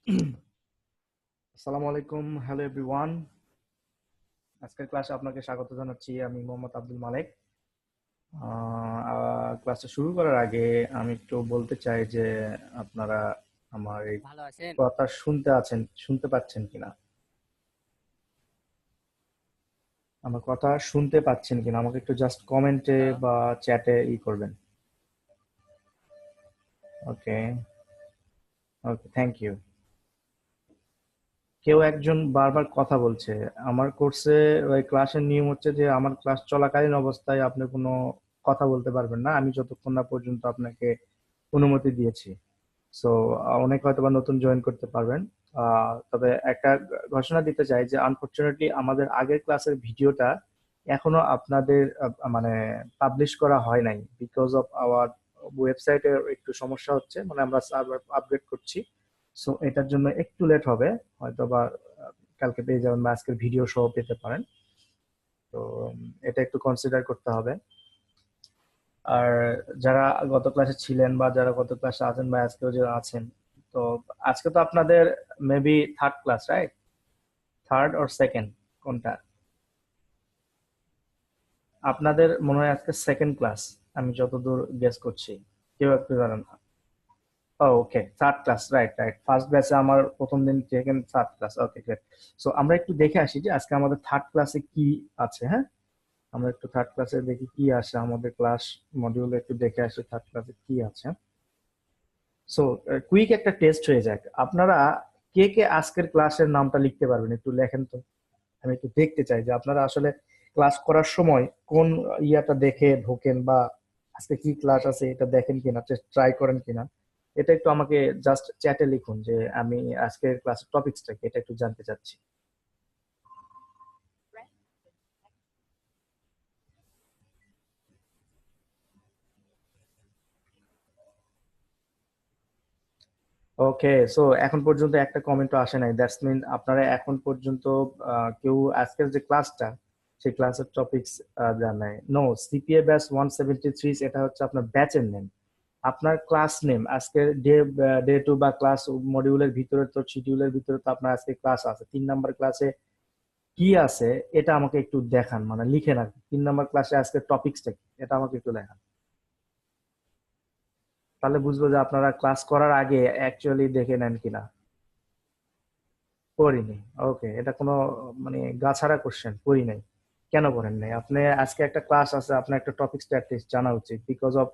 আসসালামু আলাইকুম, hello everyone. আজকের ক্লাসে আপনাকে স্বাগত জানাচ্ছি। আমি মোহাম্মদ আব্দুল মালেক। ক্লাসটা শুরু করার আগে আমি একটু বলতে চাই যে আপনারা আমার এই ভালো আছেন? কথা শুনতে পাচ্ছেন কিনা, আমার কথা শুনতে পাচ্ছেন কিনা, আমাকে একটু জাস্ট কমেন্টে হ্যালো। বা চ্যাটে করবেন। ওকে, ওকে, থ্যাংক ইউ। কেউ একজন বারবার কথা বলছে। আমার কোর্সে ওই ক্লাসের নিয়ম হচ্ছে যে আমার ক্লাস চলাকালীন অবস্থায় আপনি কোনো কথা বলতে পারবেন না, আমি যতক্ষণ না পর্যন্ত আপনাকে অনুমতি দিয়েছি। সো অনেক হয়তো বা নতুন জয়েন করতে পারবেন। তবে একটা ঘোষণা দিতে চাই যে আনফরচুনেটলি আমাদের আগের ক্লাসের ভিডিওটা এখনো আপনাদের মানে পাবলিশ করা হয় নাই, বিকজ অফ আওয়ার ওয়েবসাইটে একটু সমস্যা হচ্ছে, মানে আমরা সার্ভার আপডেট করছি। সো এটার জন্য একটু লেট হবে, হয়তো বা কালকে পেয়ে যাবেন বা আজকের ভিডিও সহ পেতে পারেন। তো এটা একটু কনসিডার করতে হবে। আর যারা গত ক্লাসে ছিলেন বা যারা গত ক্লাসে আছেন বা আজকেও যারা আছেন, তো আজকে তো আপনাদের maybe third class, right? Third or second, কোনটা? আপনাদের মনে হয় আজকে সেকেন্ড ক্লাস, আমি যতদূর গেস করছি। কেউ একটু জানেন? Okay, third class, right right. First ব্যাচে আমার প্রথম দিন second third class, okay great. So আমরা একটু দেখে আসি যে আজকে আমাদের থার্ড ক্লাসে কি আছে, হ্যাঁ? আমরা একটু থার্ড ক্লাসে দেখি কি আসে আমাদের ক্লাস মডিউলে, একটু দেখে আসি থার্ড ক্লাসে কি আছে। সো কুইক একটা টেস্ট হয়ে যাক। আপনারা কে কে আজকের ক্লাসের নামটা লিখতে পারবেন? একটু লেখেন তো, আমি একটু দেখতে চাই যে আপনারা আসলে ক্লাস করার সময় কোন ইয়াটা দেখে ঢোকেন, বা আজকে কি ক্লাস আছে এটা দেখেন কিনা, ট্রাই করেন কিনা। এটা একটু আমাকে জাস্ট চ্যাটে লিখুন যে আমি আজকের ক্লাসের টপিকসটা কি, এটা একটু জানতে চাচ্ছি। ওকে, সো এখন পর্যন্ত একটা কমেন্টও আসে নাই, দ্যাটস মিন আপনারা এখন পর্যন্ত কেউ আজকের যে ক্লাসটা সেই ক্লাসের টপিকস জানায় নো। সিপিএ ব্যাচ 173, এটা হচ্ছে আপনার ব্যাচের নেম, আপনার ক্লাস নেম। আজকে ডে ডে টু বা ক্লাস মডিউলের ভিতরে তো, শিডিউলের ভিতরে তো আপনার আজকে ক্লাস আছে। 3 নাম্বার ক্লাসে কি আছে এটা আমাকে একটু দেখান, মানে লিখে আর কি। 3 নাম্বার ক্লাসে আজকে টপিকসটা কি এটা আমাকে একটু দেখান, তাহলে বুঝবো যে আপনারা ক্লাস করার আগে অ্যাকচুয়ালি দেখে নেন কিনা। করিনি? ওকে, এটা কোনো মানে গাছাড়া কোশ্চেন, করি নাই। কেন করেন নাই আপনি? আজকে একটা ক্লাস আছে, আপনার একটা টপিকসটা অ্যাটলিস্ট জানা উচিত, বিকজ অফ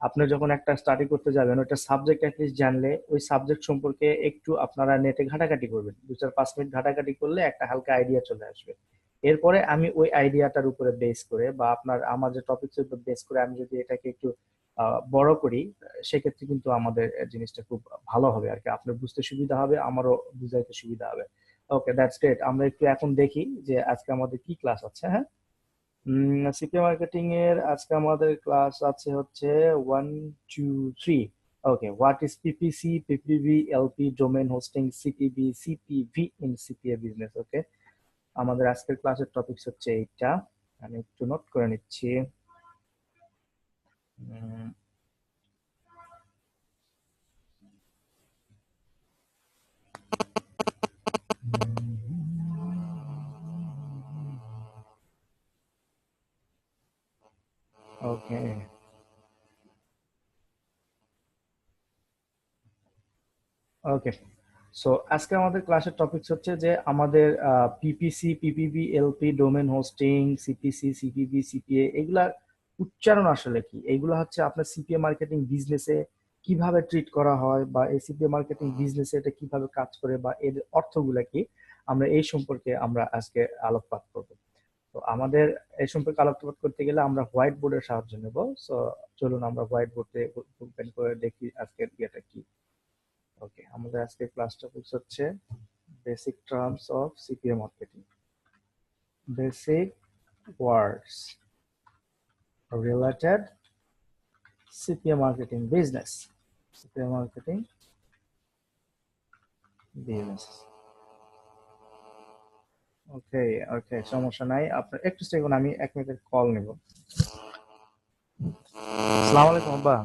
আপনি যখন একটা স্টাডি করতে যাবেন ওইটা সাবজেক্ট অ্যাটলিস্ট জানলে ওই সাবজেক্ট সম্পর্কে একটু আপনারা নেটে ঘাটাঘাটি করবেন, 2-4-5 মিনিট ঘাটাঘাটি করলে একটা হালকা আইডিয়া চলে আসবে। এরপরে আমি ওই আইডিয়াটার উপরে বেস করে বা আমার যে টপিকসের উপর বেস করে আমি যদি এটাকে একটু বড় করি, সেক্ষেত্রে কিন্তু আমাদের জিনিসটা খুব ভালো হবে আর কি, আপনার বুঝতে সুবিধা হবে, আমারও বুঝাইতে সুবিধা হবে। ওকে, দ্যাটস গ্রেট। আমরা একটু এখন দেখি যে আজকে আমাদের কি ক্লাস আছে, হ্যাঁ? সিপি মার্কেটিং এর আজকে আমাদের ক্লাস আছে হচ্ছে 1, 2, 3। Okay, what is PPC, PPV, LP, domain hosting, CPB, CPV in CPA business. Okay, আমাদের আজকের ক্লাসের টপিকস হচ্ছে এইটা। আমি একটু নোট করে নিচ্ছি। ওকে, ওকে। সো আজকে আমাদের ক্লাসের টপিকস হচ্ছে যে আমাদের PPC, PPB, LP, domain hosting, CPC, CPB, CPA, এগুলার উচ্চারণ আসলে কি, এগুলো হচ্ছে আপনার সিপিএ মার্কেটিং বিজনেসে কিভাবে ট্রিট করা হয়, বা এই সিপিএ মার্কেটিং বিজনেসে এটা কিভাবে কাজ করে, বা এর অর্থগুলা কি, আমরা এই সম্পর্কে আমরা আজকে আলোকপাত করব। তো আমাদের এই সম্পর্কে আলোকপাত করতে গেলে আমরা হোয়াইট বোর্ডের সাহায্য নেব। সো চলুন আমরা হোয়াইট বোর্ডে ওপেন করে দেখি আজকের ইয়েটা কি। ওকে, আমাদের আজকে ক্লাস টপিকস হচ্ছে basic terms of CPA marketing, basic words related CPA marketing business, CPA marketing business. Okay, okay, সমস্যা নাই, আপনার একটু সেকেন্ড, আমি 1 মিনিটের কল নেব। আসসালামু আলাইকুম আব্বা।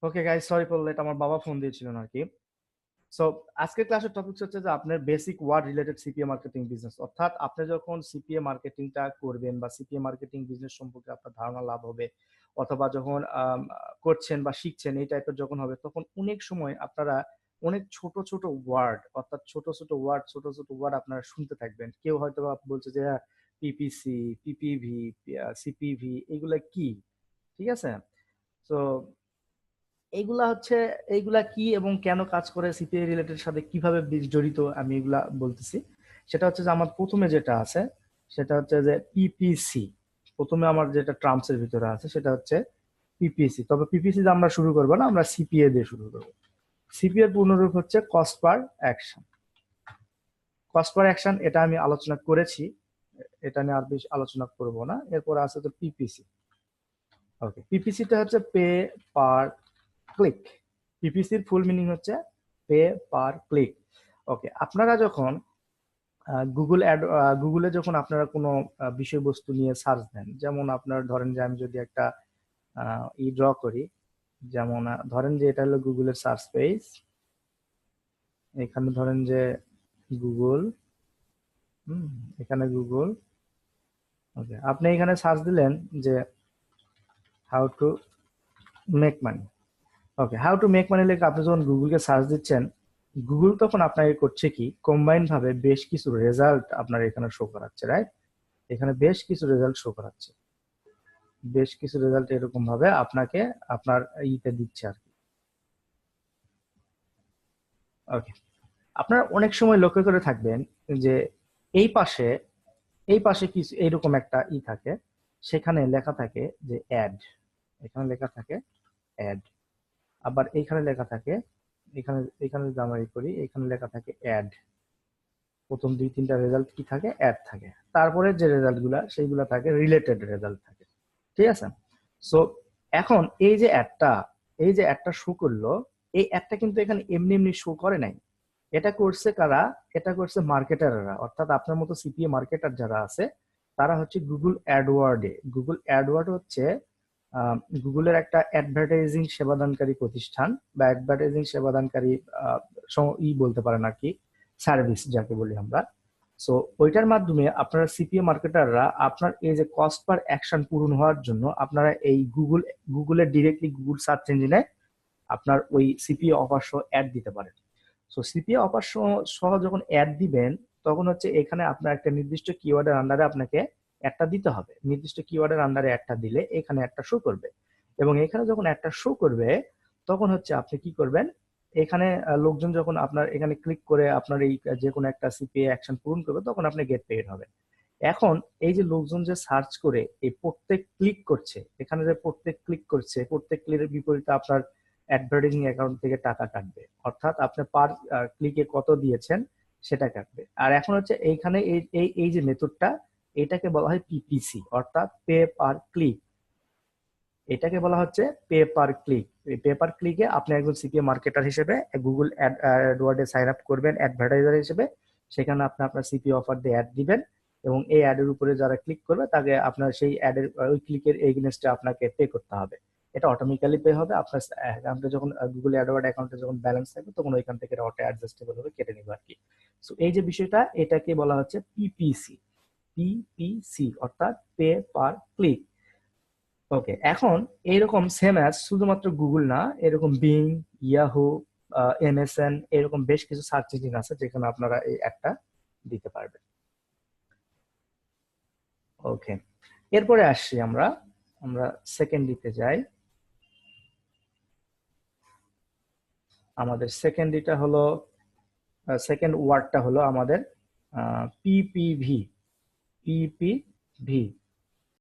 Okay guys, sorry for late, আমার বাবা ফোন দিয়েছিলেন আর কি। সো আজকের ক্লাসের টপিক হচ্ছে যে আপনার basic word related CPA marketing business, অর্থাৎ আপনি যখন সিপিএ মার্কেটিংটা করবেন বা সিপিএ মার্কেটিং বিজনেস সম্পর্কে আপনার ধারণা লাভ হবে, অথবা যখন করছেন বা শিখছেন এই টাইপের যখন হবে, তখন অনেক সময় আপনারা অনেক ছোট ছোট ওয়ার্ড, অর্থাৎ ছোট ছোট ওয়ার্ড আপনারা শুনতে থাকবেন। কেউ হয়তো বা বলছে যে পিপিসি, পিপিভি, সিপিভি, এগুলা কি? ঠিক আছে। তো এইগুলা হচ্ছে, এইগুলা কি এবং কেন কাজ করে, সিপিআই রিলেটেড সাথে কিভাবে জড়িত, আমি এগুলা বলতেছি। সেটা হচ্ছে যে আমার প্রথমে যেটা আছে সেটা হচ্ছে যে পিপিসি। প্রথমে আমার যেটা টার্মস এর ভিতরে আছে সেটা হচ্ছে পিপিসি। তবে পিপিসি দিয়ে আমরা শুরু করবো না, আমরা সিপিএ দিয়ে শুরু করবো। সিপিএ এর পূর্ণরূপ হচ্ছে cost per action. Cost per action এটা আমি আলোচনা করেছি, এটা নিয়ে আর বেশি আলোচনা করব না। এরপর আছে তো পিপিসি। ওকে, পিপিসিটা হচ্ছে পে পার ক্লিক। পিপিসির ফুল মিনিং হচ্ছে পে পার ক্লিক। ওকে, আপনারা যখন গুগলে যখন আপনারা কোনো বিষয়বস্তু নিয়ে সার্চ দেন, যেমন আপনার ধরেন যে আমি যদি একটা ড্র করি, যেমন ধরেন যে এটা হলো গুগলের সার্চ পেজ। এখানে ধরেন যে গুগল, এখানে গুগল। ওকে, আপনি এখানে সার্চ দিলেন যে how to make money. Okay, how to make money লিখে আপনি যখন গুগলকে সার্চ দিচ্ছেন, গুগল তখন আপনাকে করছে কি, কম্বাইন ভাবে বেশ কিছু রেজাল্ট আপনার এখানে শো করাচ্ছে, রাইট? এখানে বেশ কিছু রেজাল্ট শো করাচ্ছে, বেশ কিছু রেজাল্ট এরকম ভাবে আপনাকে আপনার ইতে দিচ্ছে আর কি। ওকে, আপনারা অনেক সময় লক্ষ্য করে থাকবেন যে এই পাশে, এই পাশে কিছু এইরকম একটা থাকে, সেখানে লেখা থাকে যে অ্যাড। এখানে লেখা থাকে অ্যাড। আবার এইখানে লেখা থাকে, এখানে এখানে যদি আমরা করি, এখানে লেখা থাকে অ্যাড। প্রথম দুই তিনটা রেজাল্ট কি থাকে, অ্যাড থাকে। তারপরে যে রেজাল্ট গুলা সেইগুলা থাকে রিলেটেড রেজাল্ট থাকে। ঠিক আছে। সো এখন এই যে অ্যাডটা শো করলো, এই অ্যাডটা কিন্তু এখানে এমনি এমনি শো করে নাই। এটা করছে কারা? এটা করছে মার্কেটাররা, অর্থাৎ আপনার মতো সিপিএ মার্কেটার যারা আছে তারা হচ্ছে গুগল অ্যাডওয়ার্ডে। গুগল অ্যাডওয়ার্ড হচ্ছে গুগলের একটা অ্যাডভার্টাইজিং সেবাদানকারী প্রতিষ্ঠান বা অ্যাডভার্টাইজিং সেবাদানকারী বলতে পারেন আর কি, সার্ভিস যাকে বলি আমরা। সো ওইটার মাধ্যমে আপনারা সিপিএ মার্কেটাররা আপনার এই যে কস্ট পার অ্যাকশন পূরণ হওয়ার জন্য আপনারা এই গুগলের ডিরেক্টলি গুগল সার্চ ইঞ্জিনে আপনার ওই সিপিএ অফার সহ অ্যাড দিতে পারেন। সো সিপিএ অফার সহ যখন অ্যাড দিবেন, তখন হচ্ছে এখানে আপনার একটা নির্দিষ্ট কিওয়ার্ডের আন্ডারে আপনাকে একটা দিতে হবে। নির্দিষ্ট কিওয়ার্ডের আন্ডারে একটা দিলে এখানে একটা শো করবে, এবং এখানে যখন একটা শো করবে তখন হচ্ছে আপনি কি করবেন, এখানে লোকজন যখন আপনার এখানে ক্লিক করে আপনার এই যে কোনো একটা সিপিএ অ্যাকশন পূরণ করবে, তখন আপনি গেট পেইড হবেন। এখন এই যে লোকজন যে সার্চ করে এই প্রত্যেক ক্লিক করছে, এখানে যে প্রত্যেক ক্লিক করছে, প্রত্যেক ক্লিকের বিপরীতে আপনার অ্যাডভার্টাইজিং অ্যাকাউন্ট থেকে টাকা কাটবে, অর্থাৎ আপনি পার ক্লিকে কত দিয়েছেন সেটা কাটবে। আর এখন হচ্ছে এইখানে এই এই এই যে মেথডটা, এটাকে বলা হয় পিপিসি, অর্থাৎ পে পার ক্লিক। এটাকে বলা হচ্ছে পে পার ক্লিক। এই পে পার ক্লিকে আপনি একজন সিপিএ মার্কেটার হিসেবে গুগল অ্যাডওয়ার্ডে সাইন আপ করবেন অ্যাডভার্টাইজার হিসেবে। সেখানে আপনি আপনার সিপিএ অফার দিয়ে অ্যাড দিবেন, এবং এই অ্যাডের উপরে যারা ক্লিক করবে তাকে আপনার সেই অ্যাডের ওই ক্লিকের এগেনস্টে আপনাকে পে করতে হবে। এটা অটোমেটিক্যালি পে হবে আপনার অ্যাকাউন্টে, যখন গুগল অ্যাডওয়ার্ড অ্যাকাউন্টে যখন ব্যালেন্স থাকবে তখন ওইখান থেকে অটো অ্যাডজাস্টেবল হবে, কেটে নিবে আর কি। সো এই যে বিষয়টা, এটাকে বলা হচ্ছে পিপিসি। পিপিসি অর্থাৎ পে পার ক্লিক। ওকে, এখন এইরকম সেম অ্যাজ শুধুমাত্র গুগল না, এরকম বিং, ইয়াহু, এমএসএন, এরকম বেশ কিছু সার্চ ইঞ্জিন আছে যেখানে আপনারা এই একটা দিতে পারবেন। ওকে, এরপরে আসছি আমরা আমরা সেকেন্ড দিতে যাই। আমাদের সেকেন্ড দিটা হলো, সেকেন্ড ওয়ার্ডটা হলো আমাদের পিপিভি। পিপিভি